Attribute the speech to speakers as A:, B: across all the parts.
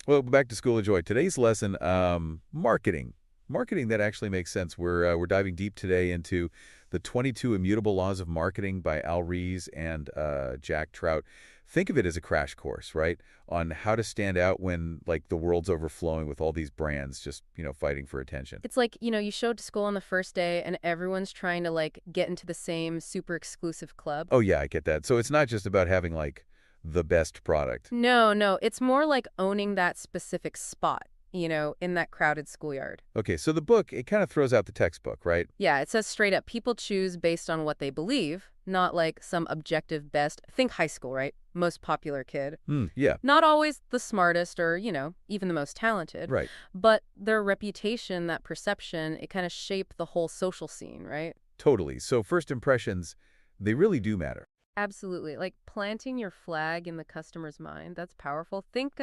A: Well, back to School of Joy. Today's lesson, marketing. Marketing that actually makes sense. We're diving deep today into the 22 Immutable Laws of Marketing by Ries and Jack Trout. Think of it as a crash course, right? On how to stand out when, like, the world's overflowing with all these brands just, fighting for attention.
B: It's like, you show up to school on the first day and everyone's trying to like get into the same super exclusive club.
A: Oh, yeah, I get that. So it's not just about having, like, the best product.
B: No, no, it's more like owning that specific spot, in that crowded schoolyard.
A: Okay, so the book, it kind of throws out the textbook, right?
B: Yeah, it says straight up people choose based on what they believe, not like some objective best. Think high school, right? Most popular kid.
A: Yeah,
B: Not always the smartest or, even the most talented,
A: right.
B: but their reputation, that perception, it kind of shaped the whole social scene, right?
A: Totally. So first impressions, they really do matter.
B: Absolutely. Like planting your flag in the customer's mind, that's powerful. Think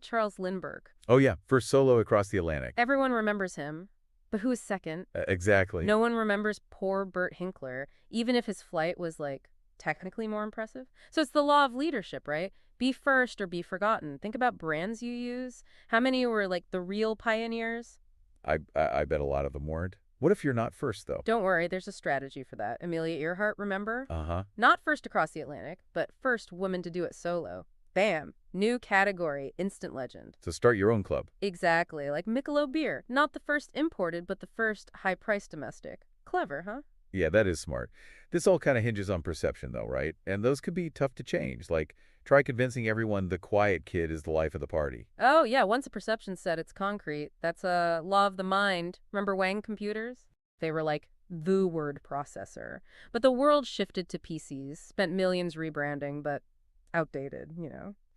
B: Charles Lindbergh.
A: Oh, yeah, first solo across the Atlantic.
B: Everyone remembers him, but who is second?
A: Exactly.
B: No one remembers poor Bert Hinkler, even if his flight was like technically more impressive. So it's the law of leadership, right? Be first or be forgotten. Think about brands you use. How many were like the real pioneers?
A: I bet a lot of them weren't. What if you're not first, though?
B: Don't worry, there's a strategy for that. Amelia Earhart, remember?
A: Uh-huh.
B: Not first across the Atlantic, but first woman to do it solo. Bam! New category, instant legend.
A: To start your own club.
B: Exactly, like Michelob beer. Not the first imported, but the first high-priced domestic. Clever, huh?
A: Yeah, that is smart. This all kind of hinges on perception, though, right? And those could be tough to change. Like, try convincing everyone the quiet kid is the life of the party.
B: Oh, yeah, once a perception set, it's concrete. That's a law of the mind. Remember Wang computers? They were like the word processor. But the world shifted to PCs, spent millions rebranding, but outdated.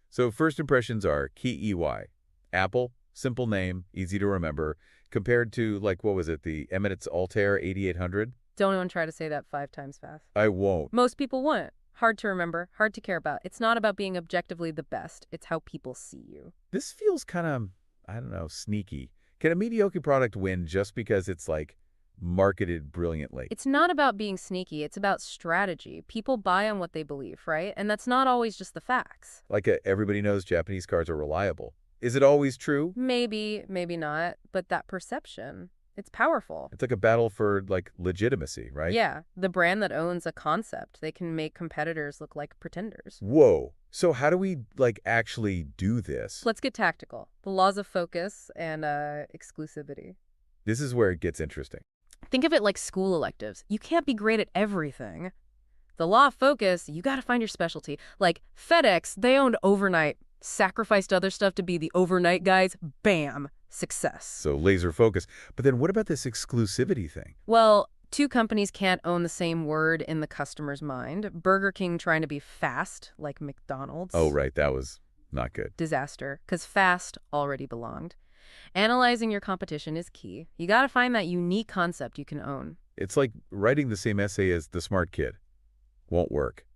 A: So first impressions are key EY. Apple, simple name, easy to remember, compared to, like, what was it, the Eminence Altair 8800?
B: Don't even try to say that 5 times fast.
A: I won't.
B: Most people wouldn't. Hard to remember, hard to care about. It's not about being objectively the best. It's how people see you.
A: This feels kind of, I don't know, sneaky. Can a mediocre product win just because it's, like, marketed brilliantly?
B: It's not about being sneaky. It's about strategy. People buy on what they believe, right? And that's not always just the facts.
A: Like, everybody knows Japanese cars are reliable. Is it always true?
B: Maybe, maybe not. But that perception, it's powerful.
A: It's like a battle for, like, legitimacy, right?
B: Yeah, the brand that owns a concept, they can make competitors look like pretenders.
A: Whoa. So how do we, like, actually do this?
B: Let's get tactical. The laws of focus and exclusivity.
A: This is where it gets interesting.
B: Think of it like school electives. You can't be great at everything. The law of focus, you got to find your specialty. Like FedEx, they owned overnight, sacrificed other stuff to be the overnight guys. Bam, success.
A: So laser focus. But then what about this exclusivity thing?
B: Well, two companies can't own the same word in the customer's mind. Burger King trying to be fast, like McDonald's.
A: Oh, right. That was not good.
B: Disaster, because fast already belonged. Analyzing your competition is key. You got to find that unique concept you can own.
A: It's like writing the same essay as the smart kid. Won't work.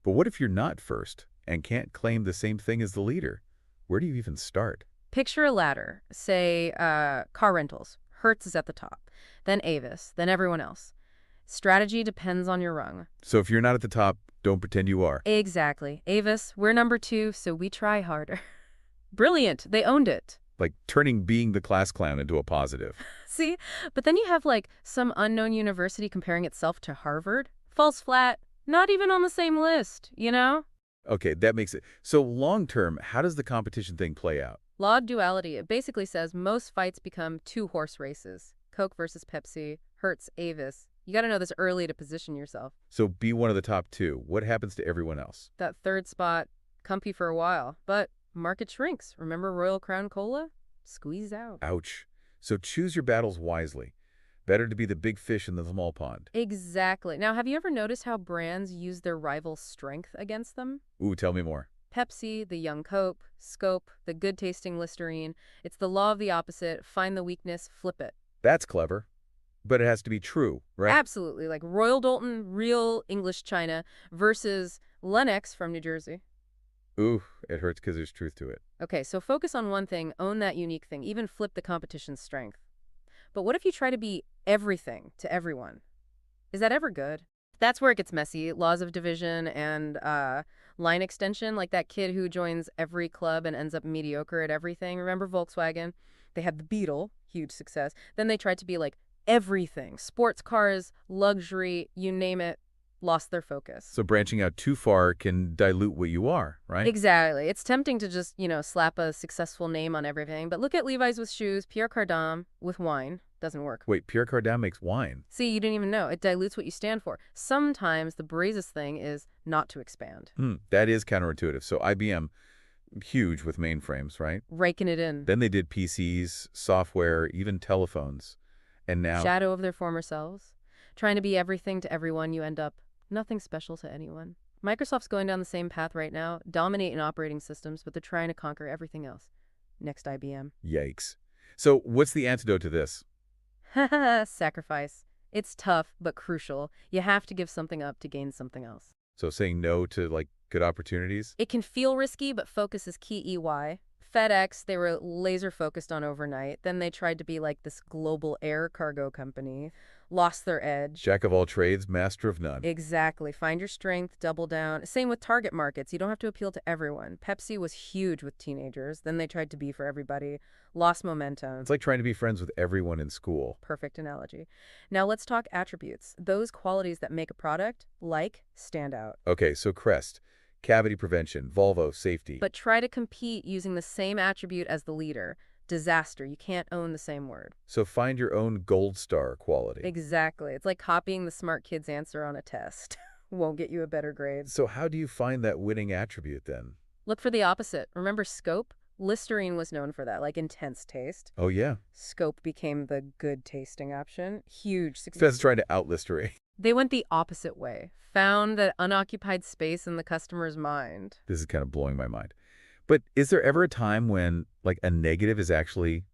A: But what if you're not first and can't claim the same thing as the leader? Where do you even start?
B: Picture a ladder. Say, car rentals. Hertz is at the top. Then Avis. Then everyone else. Strategy depends on your rung.
A: So if you're not at the top, don't pretend you are.
B: Exactly. Avis, we're number 2, so we try harder. Brilliant. They owned it.
A: Like turning being the class clown into a positive.
B: See? But then you have like some unknown university comparing itself to Harvard. Falls flat. Not even on the same list?
A: Okay, that makes it. So long term, how does the competition thing play out?
B: Law of duality. It basically says most fights become 2-horse races. Coke versus Pepsi, Hertz, Avis. You got to know this early to position yourself.
A: So be one of the top 2. What happens to everyone else?
B: That third spot, comfy for a while, but market shrinks. Remember Royal Crown Cola? Squeeze out.
A: Ouch. So choose your battles wisely. Better to be the big fish in the small pond.
B: Exactly. Now, have you ever noticed how brands use their rival's strength against them?
A: Ooh, tell me more.
B: Pepsi, the young Coke, Scope, the good-tasting Listerine. It's the law of the opposite. Find the weakness, flip it.
A: That's clever. But it has to be true, right?
B: Absolutely. Like Royal Doulton, real English China, versus Lennox from New Jersey.
A: Ooh, it hurts because there's truth to it.
B: Okay, so focus on one thing, own that unique thing, even flip the competition's strength. But what if you try to be everything to everyone? Is that ever good? That's where it gets messy. Laws of division and Line extension, like that kid who joins every club and ends up mediocre at everything. Remember Volkswagen? They had the Beetle, huge success. Then they tried to be like everything. Sports cars, luxury, you name it, lost their focus.
A: So branching out too far can dilute what you are, right?
B: Exactly. It's tempting to just, slap a successful name on everything. But look at Levi's with shoes, Pierre Cardin with wine. Doesn't work.
A: Wait, Pierre Cardin makes wine.
B: See, you didn't even know. It dilutes what you stand for. Sometimes the bravest thing is not to expand.
A: That is counterintuitive. So IBM, huge with mainframes, right?
B: Raking it in.
A: Then they did PCs, software, even telephones. And now,
B: Shadow of their former selves. Trying to be everything to everyone, you end up nothing special to anyone. Microsoft's going down the same path right now, dominate in operating systems, but they're trying to conquer everything else. Next IBM.
A: yikes. So what's the antidote to this?
B: Sacrifice. It's tough, but crucial. You have to give something up to gain something else.
A: So saying no to, like, good opportunities?
B: It can feel risky, but focus is key. FedEx, they were laser focused on overnight. Then they tried to be like this global air cargo company, lost their edge.
A: Jack of all trades, master of none.
B: Exactly. Find your strength, double down. Same with target markets. You don't have to appeal to everyone. Pepsi was huge with teenagers. Then they tried to be for everybody, lost momentum.
A: It's like trying to be friends with everyone in school.
B: Perfect analogy. Now let's talk attributes. Those qualities that make a product, stand out.
A: Okay, so Crest, cavity prevention, Volvo, safety.
B: But try to compete using the same attribute as the leader. Disaster. You can't own the same word.
A: So find your own gold star quality.
B: Exactly. It's like copying the smart kid's answer on a test. Won't get you a better grade.
A: So how do you find that winning attribute then?
B: Look for the opposite. Remember scope? Listerine was known for that, like intense taste.
A: Oh, yeah.
B: Scope became the good tasting option. Huge success.
A: Fed's trying to out Listerine.
B: They went the opposite way. Found that unoccupied space in the customer's mind.
A: This is kind of blowing my mind. But is there ever a time when, like, a negative is actually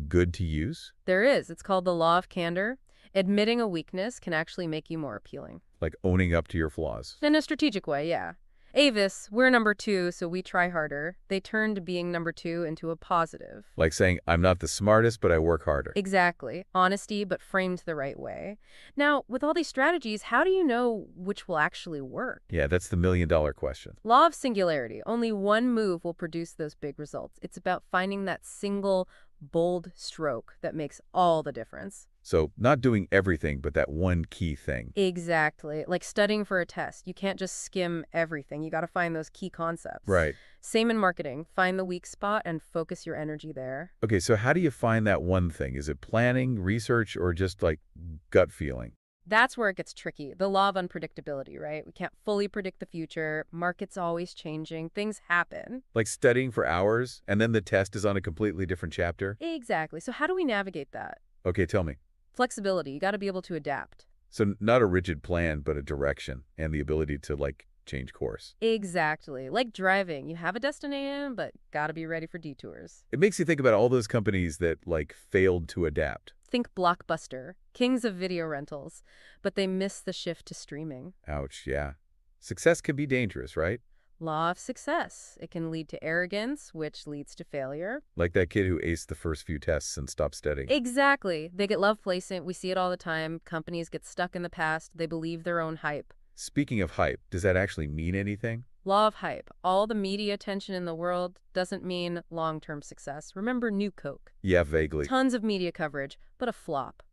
A: good to use?
B: There is. It's called the law of candor. Admitting a weakness can actually make you more appealing.
A: Like owning up to your flaws.
B: In a strategic way, yeah. Avis, we're number 2, so we try harder. They turned being number 2 into a positive.
A: Like saying, I'm not the smartest, but I work harder.
B: Exactly. Honesty, but framed the right way. Now, with all these strategies, how do you know which will actually work?
A: Yeah, that's the million-dollar question.
B: Law of singularity. Only one move will produce those big results. It's about finding that single, bold stroke that makes all the difference.
A: So not doing everything, but that one key thing.
B: Exactly. Like studying for a test. You can't just skim everything. You got to find those key concepts.
A: Right.
B: Same in marketing. Find the weak spot and focus your energy there.
A: Okay, so how do you find that one thing? Is it planning, research, or just like gut feeling?
B: That's where it gets tricky. The law of unpredictability, right? We can't fully predict the future. Market's always changing. Things happen.
A: Like studying for hours, and then the test is on a completely different chapter?
B: Exactly. So how do we navigate that?
A: Okay, tell me.
B: Flexibility. You got to be able to adapt.
A: So not a rigid plan, but a direction and the ability to, like, change course.
B: Exactly. Like driving. You have a destination, but got to be ready for detours.
A: It makes you think about all those companies that, like, failed to adapt.
B: Think Blockbuster, kings of video rentals, but they missed the shift to streaming.
A: Ouch, yeah. Success can be dangerous, right?
B: Law of success. It can lead to arrogance, which leads to failure.
A: Like that kid who aced the first few tests and stopped studying.
B: Exactly. They get love placement. We see it all the time. Companies get stuck in the past. They believe their own hype.
A: Speaking of hype, does that actually mean anything?
B: Law of hype. All the media attention in the world doesn't mean long-term success. Remember New Coke?
A: Yeah, vaguely.
B: Tons of media coverage, but a flop.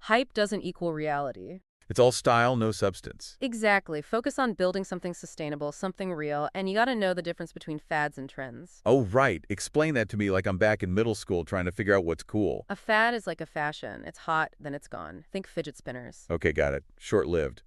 B: Hype doesn't equal reality.
A: It's all style, no substance.
B: Exactly. Focus on building something sustainable, something real, and you got to know the difference between fads and trends.
A: Oh, right. Explain that to me like I'm back in middle school trying to figure out what's cool.
B: A fad is like a fashion. It's hot, then it's gone. Think fidget spinners.
A: Okay, got it. Short-lived.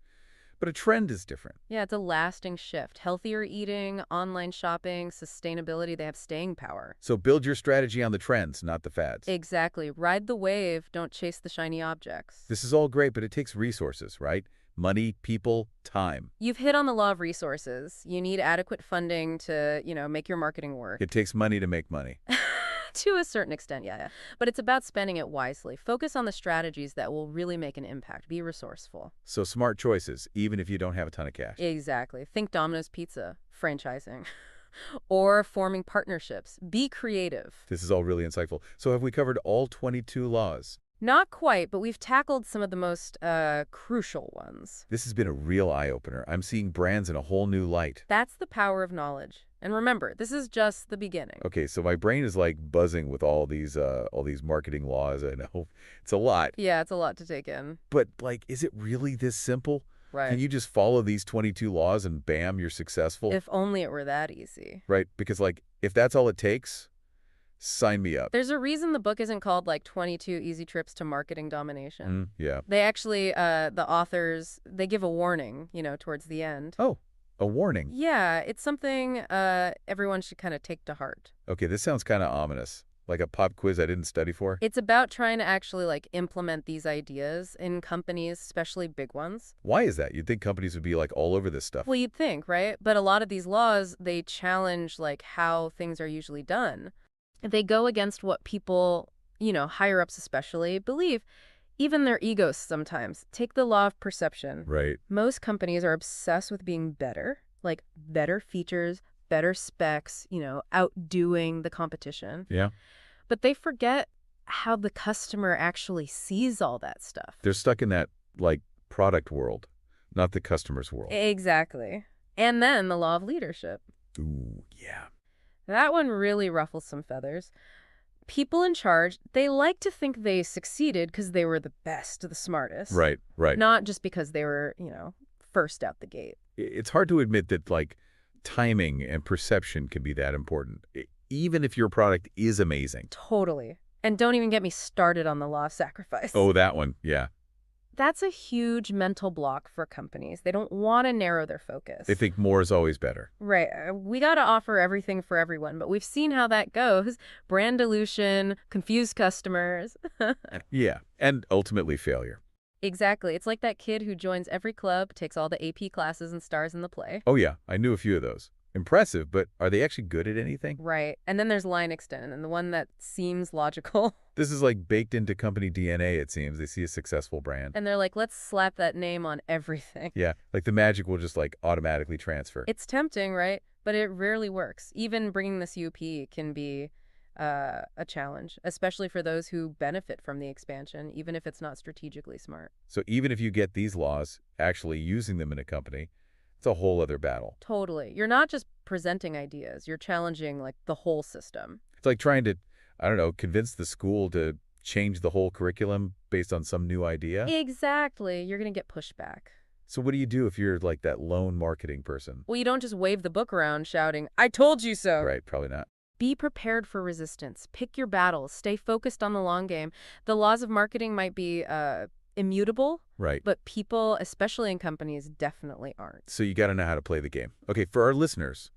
A: But a trend is different.
B: Yeah, it's a lasting shift. Healthier eating, online shopping, sustainability, they have staying power.
A: So build your strategy on the trends, not the fads.
B: Exactly. Ride the wave, don't chase the shiny objects.
A: This is all great, but it takes resources, right? Money, people, time.
B: You've hit on the law of resources. You need adequate funding to, make your marketing work.
A: It takes money to make money.
B: To a certain extent, yeah. But it's about spending it wisely. Focus on the strategies that will really make an impact. Be resourceful.
A: So smart choices, even if you don't have a ton of cash.
B: Exactly. Think Domino's Pizza, franchising, or forming partnerships. Be creative.
A: This is all really insightful. So have we covered all 22 laws?
B: Not quite, but we've tackled some of the most crucial ones.
A: This has been a real eye-opener. I'm seeing brands in a whole new light.
B: That's the power of knowledge. And remember, this is just the beginning.
A: Okay, so my brain is like buzzing with all these marketing laws. I know it's a lot,
B: Yeah, it's a lot to take in.
A: but like, is it really this simple? Can
B: Right.
A: you just follow these 22 laws and bam, you're successful?
B: If only it were that easy.
A: Right? Because like, if that's all it takes, sign me up.
B: There's a reason the book isn't called like 22 Easy Trips to Marketing Domination.
A: Yeah.
B: They actually, the authors, they give a warning, towards the end.
A: Oh, a warning.
B: Yeah, it's something everyone should kind of take to heart.
A: Okay, this sounds kind of ominous. Like a pop quiz I didn't study for.
B: It's about trying to actually like implement these ideas in companies, especially big ones.
A: Why is that? You'd think companies would be like all over this stuff.
B: Well, you'd think, right? But a lot of these laws, they challenge like how things are usually done. They go against what people, higher ups especially, believe. Even their egos sometimes. Take the law of perception.
A: Right.
B: Most companies are obsessed with being better, like better features, better specs, outdoing the competition.
A: Yeah.
B: But they forget how the customer actually sees all that stuff.
A: They're stuck in that like product world, not the customer's world.
B: Exactly. And then the law of leadership.
A: Ooh, yeah.
B: That one really ruffles some feathers. People in charge, they like to think they succeeded because they were the best, the smartest.
A: Right, right.
B: Not just because they were, first out the gate.
A: It's hard to admit that like timing and perception can be that important, even if your product is amazing.
B: Totally. And don't even get me started on the law of sacrifice.
A: Oh, that one. Yeah.
B: That's a huge mental block for companies. They don't want to narrow their focus.
A: They think more is always better.
B: Right. We got to offer everything for everyone, but we've seen how that goes. Brand dilution, confused customers.
A: Yeah. And ultimately failure.
B: Exactly. It's like that kid who joins every club, takes all the AP classes, and stars in the play.
A: Oh, yeah. I knew a few of those. Impressive, but are they actually good at anything?
B: Right. And then there's line extend, and the one that seems logical.
A: This is like baked into company DNA, it seems. They see a successful brand.
B: And they're like, let's slap that name on everything.
A: Yeah, like the magic will just like automatically transfer.
B: It's tempting, right? But it rarely works. Even bringing this UP can be a challenge, especially for those who benefit from the expansion, even if it's not strategically smart.
A: So even if you get these laws, actually using them in a company, it's a whole other battle.
B: Totally. You're not just presenting ideas. You're challenging, like, the whole system.
A: It's like trying to, I don't know, convince the school to change the whole curriculum based on some new idea.
B: Exactly. You're going to get pushback.
A: So what do you do if you're like that lone marketing person?
B: Well, you don't just wave the book around shouting, I told you so.
A: Right, probably not.
B: Be prepared for resistance. Pick your battles. Stay focused on the long game. The laws of marketing might be immutable,
A: Right.
B: but people, especially in companies, definitely aren't.
A: So you got to know how to play the game. Okay, for our listeners,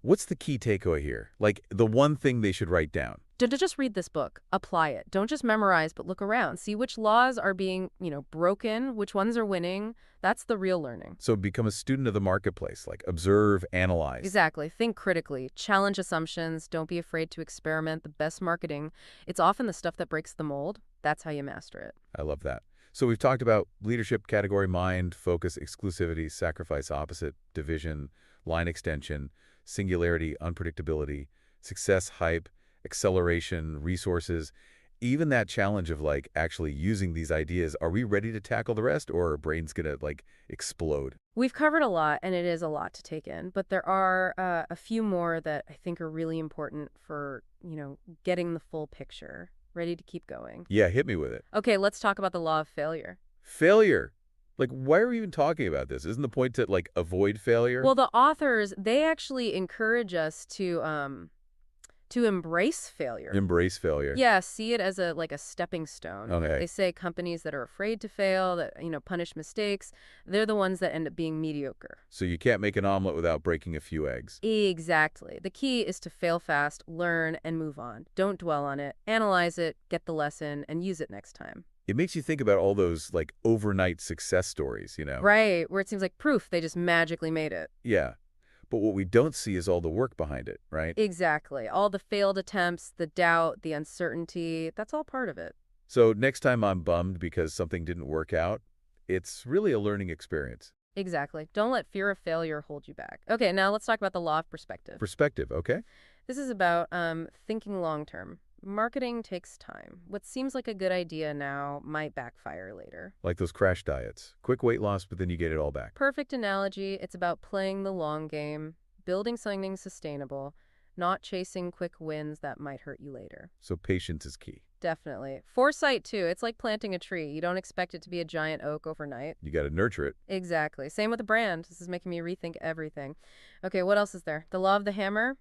A: what's the key takeaway here? Like the one thing they should write down?
B: Don't just read this book. Apply it. Don't just memorize, but look around. See which laws are being, broken, which ones are winning. That's the real learning.
A: So become a student of the marketplace, like observe, analyze.
B: Exactly. Think critically. Challenge assumptions. Don't be afraid to experiment. The best marketing, it's often the stuff that breaks the mold. That's how you master it.
A: I love that. So we've talked about leadership, category, mind, focus, exclusivity, sacrifice, opposite, division, line extension, singularity, unpredictability, success, hype, acceleration, resources, even that challenge of like actually using these ideas. Are we ready to tackle the rest, or are our brains going to like explode?
B: We've covered a lot, and it is a lot to take in, but there are a few more that I think are really important for, getting the full picture. Ready to keep going.
A: Yeah, hit me with it.
B: Okay, let's talk about the law of failure.
A: Failure. Like, why are we even talking about this? Isn't the point to like avoid failure?
B: Well, the authors, they actually encourage us to embrace failure.
A: Embrace failure.
B: Yeah, see it as a stepping stone.
A: Okay.
B: They say companies that are afraid to fail, that punish mistakes, they're the ones that end up being mediocre.
A: So you can't make an omelet without breaking a few eggs.
B: Exactly. The key is to fail fast, learn, and move on. Don't dwell on it. Analyze it, get the lesson, and use it next time.
A: It makes you think about all those like overnight success stories,
B: Right, where it seems like proof they just magically made it.
A: Yeah. But what we don't see is all the work behind it, right?
B: Exactly. All the failed attempts, the doubt, the uncertainty, that's all part of it.
A: So next time I'm bummed because something didn't work out, it's really a learning experience.
B: Exactly. Don't let fear of failure hold you back. Okay, now let's talk about the law of perspective.
A: Perspective, okay?
B: This is about thinking long term. Marketing takes time. What seems like a good idea now might backfire later.
A: Like those crash diets. Quick weight loss, but then you get it all back.
B: Perfect analogy. It's about playing the long game, building something sustainable, not chasing quick wins that might hurt you later.
A: So patience is key.
B: Definitely. Foresight, too. It's like planting a tree. You don't expect it to be a giant oak overnight.
A: You got to nurture it.
B: Exactly. Same with the brand. This is making me rethink everything. Okay, what else is there? The law of the hammer?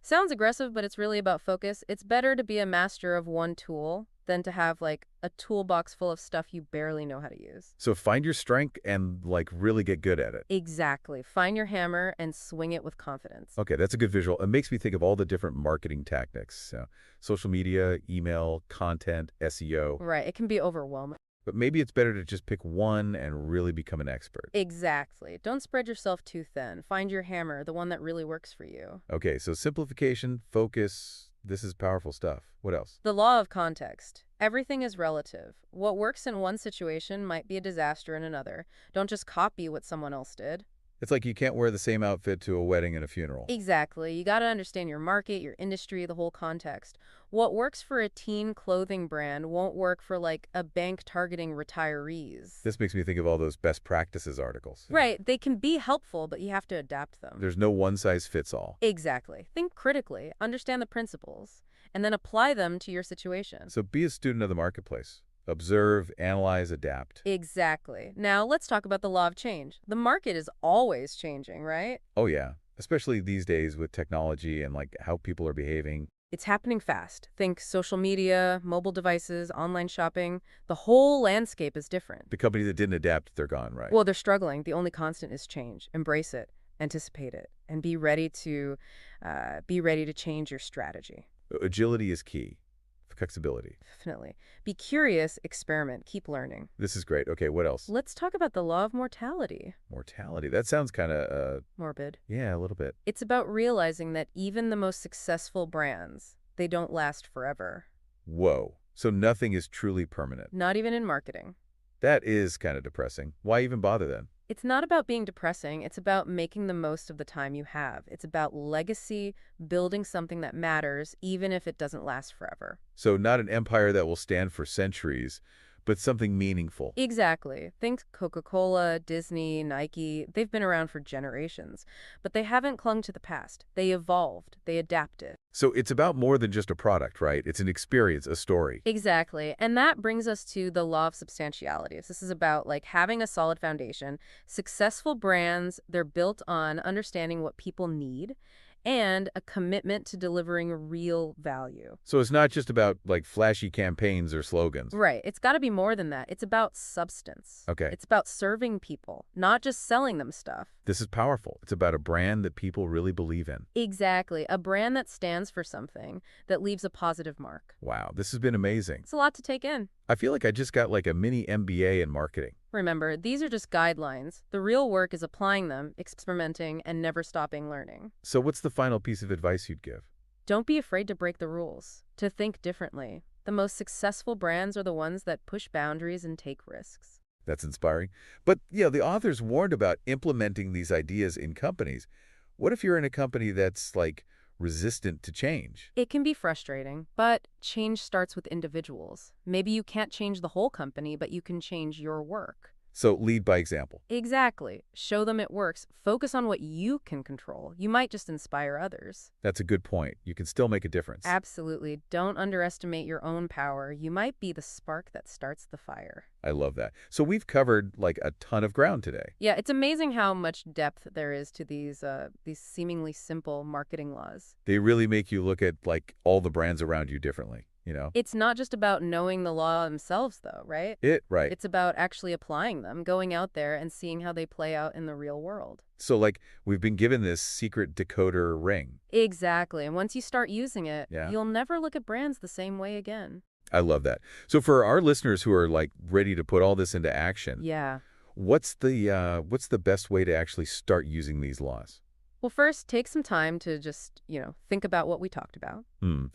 B: Sounds aggressive, but it's really about focus. It's better to be a master of one tool than to have, like, a toolbox full of stuff you barely know how to use.
A: So find your strength and, like, really get good at it.
B: Exactly. Find your hammer and swing it with confidence.
A: Okay, that's a good visual. It makes me think of all the different marketing tactics. Social media, email, content, SEO.
B: Right. It can be overwhelming.
A: But maybe it's better to just pick one and really become an expert.
B: Exactly. Don't spread yourself too thin. Find your hammer, the one that really works for you.
A: Okay, so simplification, focus, this is powerful stuff. What else?
B: The law of context. Everything is relative. What works in one situation might be a disaster in another. Don't just copy what someone else did.
A: It's like you can't wear the same outfit to a wedding and a funeral.
B: Exactly. You got to understand your market, your industry, the whole context. What works for a teen clothing brand won't work for, like, a bank targeting retirees.
A: This makes me think of all those best practices articles.
B: Right. They can be helpful, but you have to adapt them.
A: There's no one size fits all.
B: Exactly. Think critically, understand the principles, and then apply them to your situation.
A: So be a student of the marketplace. Observe, analyze, adapt.
B: Exactly. Now, let's talk about the law of change. The market is always changing, right?
A: Oh yeah, especially these days with technology and like how people are behaving.
B: It's happening fast. Think social media, mobile devices, online shopping. The whole landscape is different.
A: The company that didn't adapt, they're gone, right?
B: Well, they're struggling. The only constant is change. Embrace it, anticipate it, and be ready to change your strategy.
A: Agility is key. Flexibility.
B: Definitely. Be curious, experiment, keep learning.
A: This is great. Okay, what else?
B: Let's talk about the law of mortality.
A: Mortality. That sounds kind of,
B: Morbid.
A: yeah, a little bit.
B: It's about realizing that even the most successful brands, they don't last forever.
A: Whoa. So nothing is truly permanent.
B: Not even in marketing.
A: That is kind of depressing. Why even bother then?
B: It's not about being depressing. It's about making the most of the time you have. It's about legacy, building something that matters, even if it doesn't last forever.
A: So not an empire that will stand for centuries, but something meaningful.
B: Exactly. Think Coca-Cola, Disney, Nike. They've been around for generations, but they haven't clung to the past. They evolved. They adapted.
A: So it's about more than just a product, right? It's an experience, a story.
B: Exactly. And that brings us to the law of substantiality. This is about, like, having a solid foundation. Successful brands, they're built on understanding what people need and a commitment to delivering real value.
A: So it's not just about like flashy campaigns or slogans.
B: Right. It's got to be more than that. It's about substance.
A: Okay.
B: It's about serving people, not just selling them stuff.
A: This is powerful. It's about a brand that people really believe in.
B: Exactly. A brand that stands for something, that leaves a positive mark.
A: Wow, this has been amazing.
B: It's a lot to take in.
A: I feel like I just got like a mini MBA in marketing.
B: Remember, these are just guidelines. The real work is applying them, experimenting, and never stopping learning.
A: So what's the final piece of advice you'd give?
B: Don't be afraid to break the rules, to think differently. The most successful brands are the ones that push boundaries and take risks.
A: That's inspiring. But, yeah, the authors warned about implementing these ideas in companies. What if you're in a company that's, like, resistant to change?
B: It can be frustrating, but change starts with individuals. Maybe you can't change the whole company, but you can change your work.
A: So lead by example.
B: Exactly. Show them it works. Focus on what you can control. You might just inspire others.
A: That's a good point. You can still make a difference.
B: Absolutely. Don't underestimate your own power. You might be the spark that starts the fire.
A: I love that. So we've covered like a ton of ground today.
B: Yeah, it's amazing how much depth there is to these seemingly simple marketing laws.
A: They really make you look at like all the brands around you differently, you know?
B: It's not just about knowing the law themselves, though, right?
A: Right.
B: It's about actually applying them, going out there and seeing how they play out in the real world.
A: So like we've been given this secret decoder ring.
B: Exactly. And once you start using it,
A: Yeah.
B: you'll never look at brands the same way again.
A: I love that. So for our listeners who are like ready to put all this into action,
B: Yeah.
A: what's the best way to actually start using these laws?
B: Well, first, take some time to just, think about what we talked about.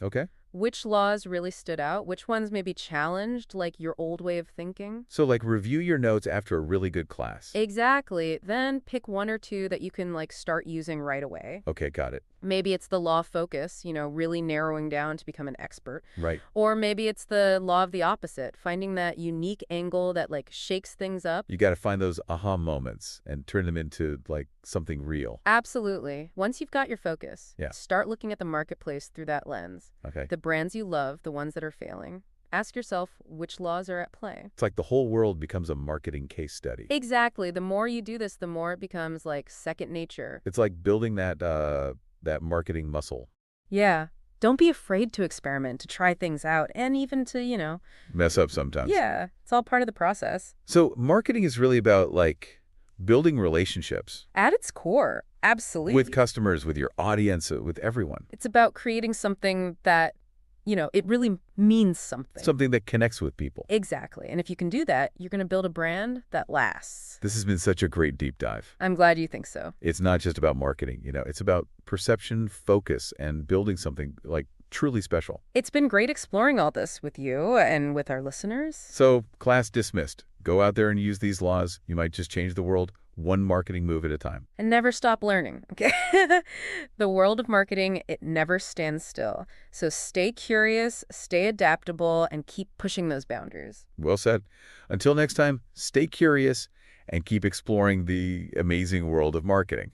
A: Okay.
B: Which laws really stood out? Which ones maybe challenged, like, your old way of thinking?
A: So like review your notes after a really good class.
B: Exactly. Then pick one or two that you can, like, start using right away.
A: Okay, got it.
B: Maybe it's the law of focus, really narrowing down to become an expert.
A: Right.
B: Or maybe it's the law of the opposite, finding that unique angle that like shakes things up.
A: You got to find those aha moments and turn them into like something real.
B: Absolutely. Once you've got your focus,
A: Yeah.
B: start looking at the marketplace through that lens.
A: Okay.
B: The brands you love, the ones that are failing. Ask yourself which laws are at play.
A: It's like the whole world becomes a marketing case study.
B: Exactly. The more you do this, the more it becomes like second nature.
A: It's like building that marketing muscle.
B: Yeah. Don't be afraid to experiment, to try things out, and even to,
A: Mess up sometimes.
B: yeah, it's all part of the process.
A: So marketing is really about like building relationships
B: At its core, absolutely.
A: with customers, with your audience, with everyone.
B: It's about creating something that, it really means something.
A: Something that connects with people.
B: Exactly. And if you can do that, you're going to build a brand that lasts.
A: This has been such a great deep dive.
B: I'm glad you think so.
A: It's not just about marketing, it's about perception, focus, and building something like truly special.
B: It's been great exploring all this with you and with our listeners.
A: So, class dismissed. Go out there and use these laws. You might just change the world one marketing move at a time.
B: And never stop learning, okay? The world of marketing, it never stands still. So stay curious, stay adaptable, and keep pushing those boundaries.
A: Well said. Until next time, stay curious and keep exploring the amazing world of marketing.